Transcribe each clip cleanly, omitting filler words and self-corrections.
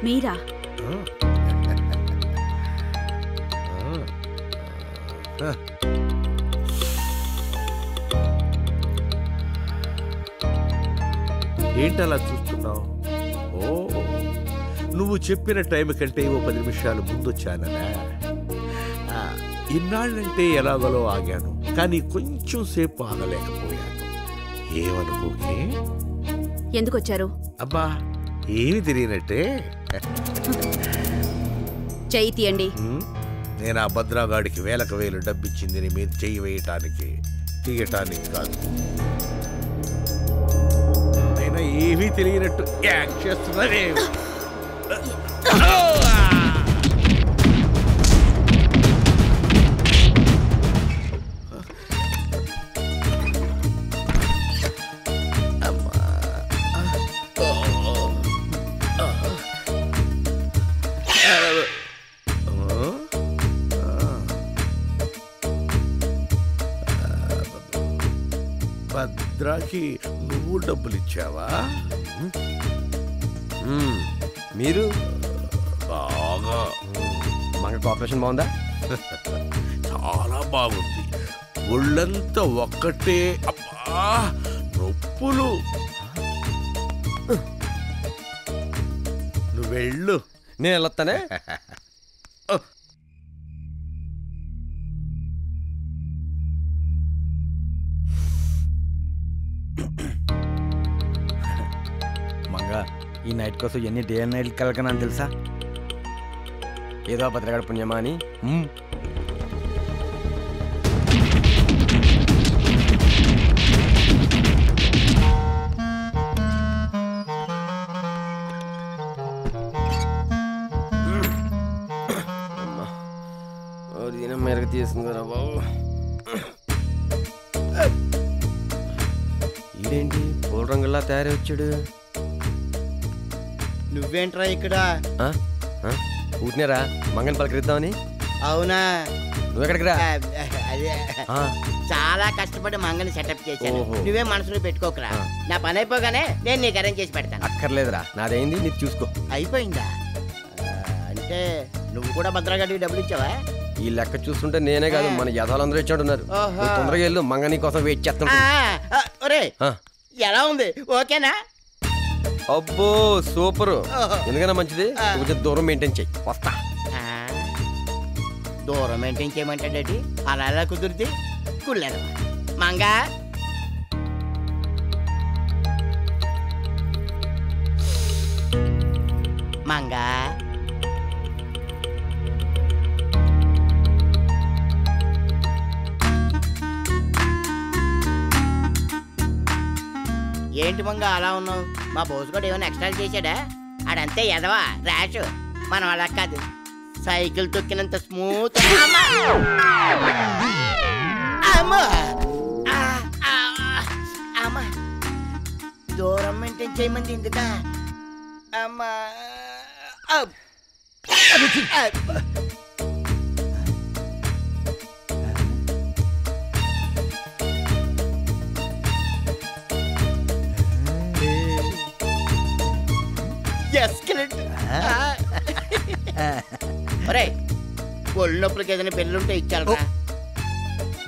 మీరా? ఏంటలా చూస్తున్నావు? ఓ, నువ్వు చెప్పిన టైం కంటే ఓ 10 నిమిషాలు ముందొచ్చాననే. ఇన్నాళ్ళంటే ఎలాగలో ఆగాను, కానీ కొంచెం సేపు ఆగలేకపోయాను. ఏమనుకోకే. ఎందుకొచ్చారు? అబ్బా, ఏమి తెలియనట్టే. చెయ్యి తీయండి. నేను ఆ భద్రాగాడికి వేలకు వేలు డబ్బిచ్చింది నీ మీద చెయ్యి వేయటానికి, తీయటానికి కాదు. అయినా ఏమీ తెలియనట్టు యాక్ట్ చేస్తున్నానే. భద్రాకి నువ్వు డబ్బులు ఇచ్చావా? మీరు బాగా. మన కోఆపరేషన్ బాగుందా? చాలా బాగుంది. ఒళ్ళంతా ఒక్కటే. అబ్బా, నొప్పులు. నువ్వు వెళ్ళు. నేను వెళ్ళొస్తానే. మంగా, ఈ నైట్ కోసం ఎన్ని డే అండ్ నైట్ కలకనని తెలుసా? ఏదో భద్రగాడి పుణ్యమా అని. మెరుగు తీస్తుంది కదా బాబు. ఇదేంటి పూల రంగులా తయారై వచ్చాడు? నువ్వేంట్రా ఇక్కడ? ఊటినేరా మంగని పలకరిద్దామని. అవునా? నువ్వెక్కడికి రా. అదే చాలా కష్టపడి మంగని సెటప్ చేశాను. నువ్వే మనసులో పెట్టుకోకరా. నా పని అయిపోగానే నేను నీకు అరేంజ్ చేసి పెడతాను. అక్కర్లేదురా, నాదైంది, నీకు చూసుకో. అయిపోయిందా? అంటే నువ్వు కూడా భద్రగాడికి డబ్బులు ఇచ్చావా? ఈ లెక్క చూస్తుంటే నేనే కాదు, మన యథాలందరూ ఇచ్చాడున్నారు. తొందరగా వెళ్ళు, మంగని కోసం వెయిట్ చేస్తాను. ఎలా ఉంది? ఓకేనా? అబ్బో సూపర్. ఎందుకన్నా మంచిది, కొంచెం దూరం మెయింటైన్ చెయ్యి. వస్తా. దూరం మెయింటైన్ చేయమంటాడేటి? అలా ఎలా కుదురుద్ది? కుళ్ళను మంగా. మంగా, ఏంటి మంగా అలా ఉన్నావు? మా బోసు కూడా ఏమైనా ఎక్స్ట్రా చేశాడా? ఆడంతే ఎదవా ర్యాష్. మనం అలా కాదు, సైకిల్ తొక్కినంత స్మూత్. అమ్మా, దూరం మెయింటైన్ చేయమంది ఎందుకా? అమ్మా, ఒరే, ఒళ్ళు నొప్పులకి ఏదైనా బిల్లుంటే ఇచ్చారా?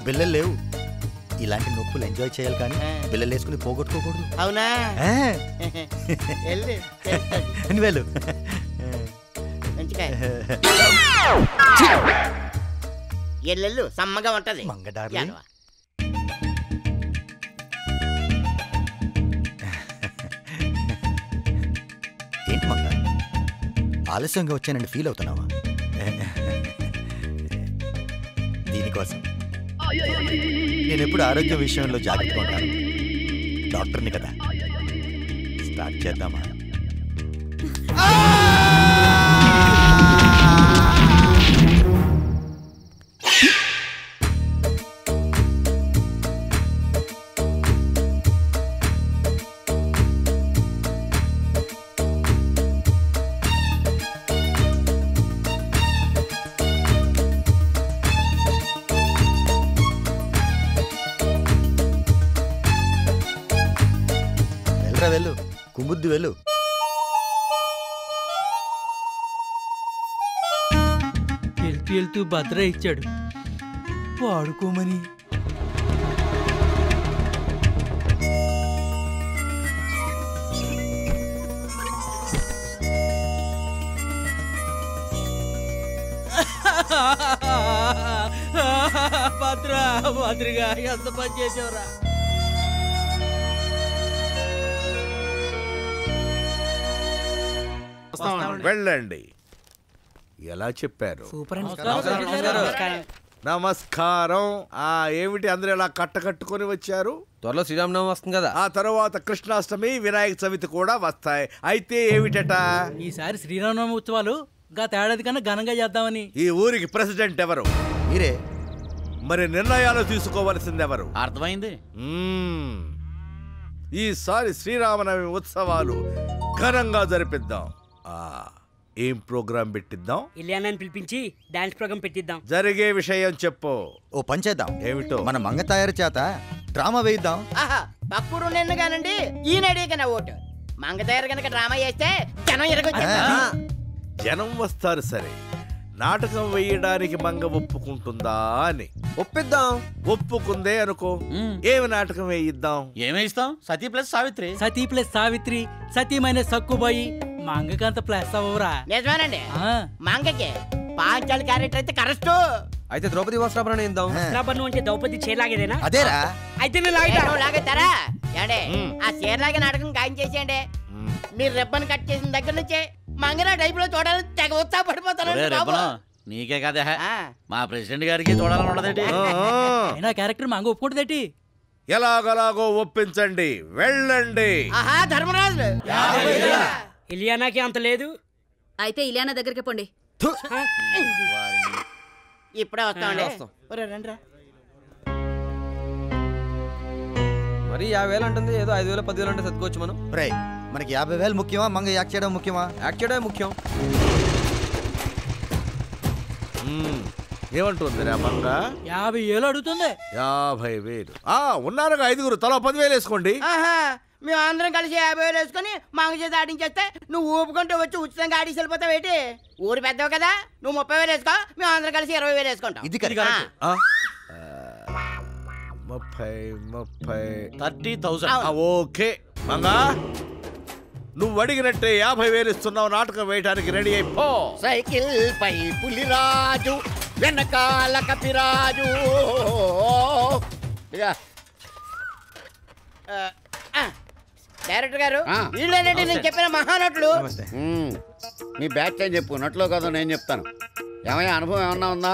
బిల్లలు లేవు. ఇలాంటి నొప్పులు ఎంజాయ్ చేయాలి కానీ బిల్లలు వేసుకుని పోగొట్టుకోకూడదు. అవునా? వెళ్ళు. మంచిగా ఎల్లెళ్ళు సమ్మగా ఉంటది. మంగడారు ఏంటి మంగ, ఆలస్యంగా వచ్చానండి ఫీల్ అవుతున్నావా? దీనికోసం నేను ఎప్పుడు ఆరోగ్య విషయంలో జాగ్రత్తగా ఉంటాను. డాక్టర్ని కదా. స్టార్ట్ చేద్దామా? వెళ్ళు, కుముద్దు వెళ్ళు. వెళ్తూ వెళ్తూ భద్ర ఇచ్చాడు వాడుకోమని. భద్రగా ఎంత పని చేసేవరా. వెళ్ళండి. ఎలా చెప్పారు? సూపర్ నమస్కారం. ఏమిటి అందరూ ఇలా కట్టుకొని వచ్చారు? త్వరలో శ్రీరామనవమి వస్తుంది కదా. ఆ తర్వాత కృష్ణాష్టమి, వినాయక చవితి కూడా వస్తాయి. అయితే ఏమిటట? ఈసారి శ్రీరామనవమి ఉత్సవాలు గత ఏడాది కన్నా ఘనంగా చేద్దామని. ఈ ఊరికి ప్రెసిడెంట్ ఎవరు? మీరే. మరి నిర్ణయాలు తీసుకోవలసింది ఎవరు? అర్థమైంది. ఈసారి శ్రీరామనవమి ఉత్సవాలు ఘనంగా జరిపిద్దాం. ఏం ప్రోగ్రాం పెట్టిద్దాం? ఇలియానాని పిలిపించి డాన్స్ ప్రోగ్రాం పెట్టిద్దాం. జరిగే విషయం చెప్పు. ఓ పని చేద్దాం. ఏమిటో? మన మంగ తయారు చేత డ్రామా వేయిద్దాం. పక్కుడు నిన్ను కానండి ఈయన అడిగిన ఓటు మంగ తయారు కనుక డ్రామా చేస్తే జనం ఎరగొచ్చు. జనం వస్తారు సరే, నాటకం వేయడానికి మంగ ఒప్పుకుంటుందా అని. ఒప్పిద్దాం. ఒప్పుకుందే అనుకో, ఏమి నాటకం వేయిద్దాం? ఏమేస్తాం? సతీ ప్లస్ సావిత్రి. సతీ ప్లస్ సావిత్రి, సతీమైన సక్కుబాయి. మంగకంత ప్లస్ అవ్వరా? నిజమేనండి. మంగకి పాంచాలి క్యారెక్టర్ అయితే కరెక్ట్. అయితే ద్రౌపది వస్త్రాభరణ ఇద్దాం. వస్త్రాభరణం అంటే ద్రౌపది చీరలాగేదేనా? అదేరా. అయితే నేను లాగేస్తారా? ఏండే ఆ చీరలాగే నాటకం ఖాయం చేసేయండి. మీరు రిబ్బన్ కట్ చేసిన దగ్గర నుంచే మంగన టైప్ లో చూడాలని తెగ ఉత్సాహపడిపోతారు. నీకే కదా మా ప్రెసిడెంట్ గారికి చూడాలని ఉండదేటి. అయినా క్యారెక్టర్ మంగ ఒప్పుకుంటుందేటి? ఎలాగలాగో ఒప్పించండి. వెళ్ళండి. ఆహా ధర్మరాజు. ఇలియానాకి అంత లేదు. అయితే ఇలియానా దగ్గరికి పోండి. ఇప్పుడే వస్తామండి. రండిరా. మరి 50,000 అంటుంది. ఏదో 5,000 10,000 అంటే సర్దుకోవచ్చు మనం. రే, మనకి 50,000 ముఖ్యమా, మంగ యాక్ట్ చేయడం ముఖ్యమా? యాక్ట్ చేయడమే ముఖ్యం. ఏమంటుంది రా మంగ? 50,000 అడుగుతుంది. 50,000. ఉన్నారుగా 5 తలా 10,000 వేసుకోండి. మేము అందరం కలిసి 50,000 వేసుకుని మంగ చేత ఆడించేస్తే నువ్వు ఊపుకుంటూ వచ్చి ఉచితంగా ఆడిసి వెళ్ళిపోతావు ఏంటి? ఊరు పెద్దవు కదా, నువ్వు 30,000 వేసుకో, మేము అందరం కలిసి 20,000 వేసుకుంటాం. ఇది 30,000. 30,000. ఓకే మంగా, నువ్వు అడిగినట్టే 50,000 ఇస్తున్నావు. నాటకం వేయడానికి రెడీ అయిపో. సైకిల్ పై పులిరాజు, వెనకాల కపిరాజు. డైరెక్టర్ గారు, వీళ్ళేనండి నేను చెప్పిన మహానటులు. నీ బ్యాచ్ అని చెప్పు. నట్లో కదా నేను చెప్తాను. ఏమయ్యా, అనుభవం ఏమన్నా ఉందా?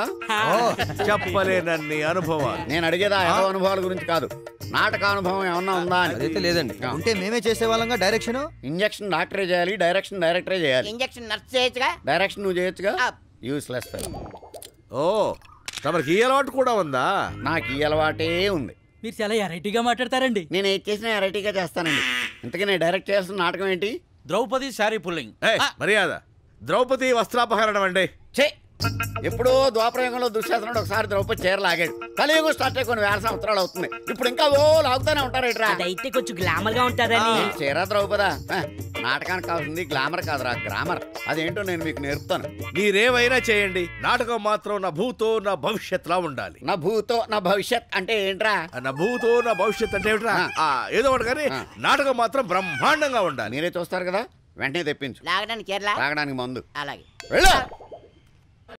చెప్పలేనన్ని అనుభవాలు. నేను అడిగేదా ఏదో అనుభవాల గురించి కాదు, నాటక అనుభవం ఏమన్నా ఉందా అని. అదైతే లేదండి. ఉంటే మేమే చేసేవాళ్ళంగా. డైరెక్షన్ ఇంజక్షన్ డాక్టరే చేయాలి, డైరెక్షన్ డైరెక్టరే చేయాలి. ఇంజక్షన్ నర్స్ చేయొచ్చుగా, డైరెక్షన్ నువ్వు చేయొచ్చుగా. యూస్లెస్. ఓ, తమరికి ఈ అలవాటు కూడా ఉందా? నాకు ఈ అలవాటే ఉంది. మీరు చాలా వెరైటీగా మాట్లాడతారండి. నేను ఏది చేసినా వెరైటీగా చేస్తానండి. ఇంతకీ నేను డైరెక్ట్ చేస్తున్న నాటకం ఏంటి? ద్రౌపది శారీ పుల్లింగ్. మర్యాద. ద్రౌపది వస్త్రాపహరణం అండి. చే, ఎప్పుడో ద్వాపరయుగంలో దుశ్శాసనుడు ఒకసారి ద్రౌపది చీర లాగాడు. కలియుగం స్టార్ట్ అయ్యి కొన్ని 1000 సంవత్సరాలు అవుతుంది. ఇప్పుడు ఇంకా లాగుతూనే ఉంటారు. అదైతే కొంచెం గ్లామర్ గా ఉంటారని. చీర ద్రౌపదా? నాటకానికి కావాల్సింది గ్లామర్ కాదురా, గ్రామర్. అదేంటో నేను మీకు నేర్పుతాను. మీరేమైనా చేయండి, నాటకం మాత్రం నా భూతో నా భవిష్యత్ లా ఉండాలి. నా భూతో నా భవిష్యత్ అంటే ఏంట్రా? నా భూతో నా భవిష్యత్ అంటే ఏమిట్రా? ఏదో ఒకటి కానీ నాటకం మాత్రం బ్రహ్మాండంగా ఉండాలి. మీరే చూస్తారు కదా, వెంటనే తెప్పించు. లాగడానికి చీరలా, తాగడానికి మందు. అలాగే వెళ్ళు.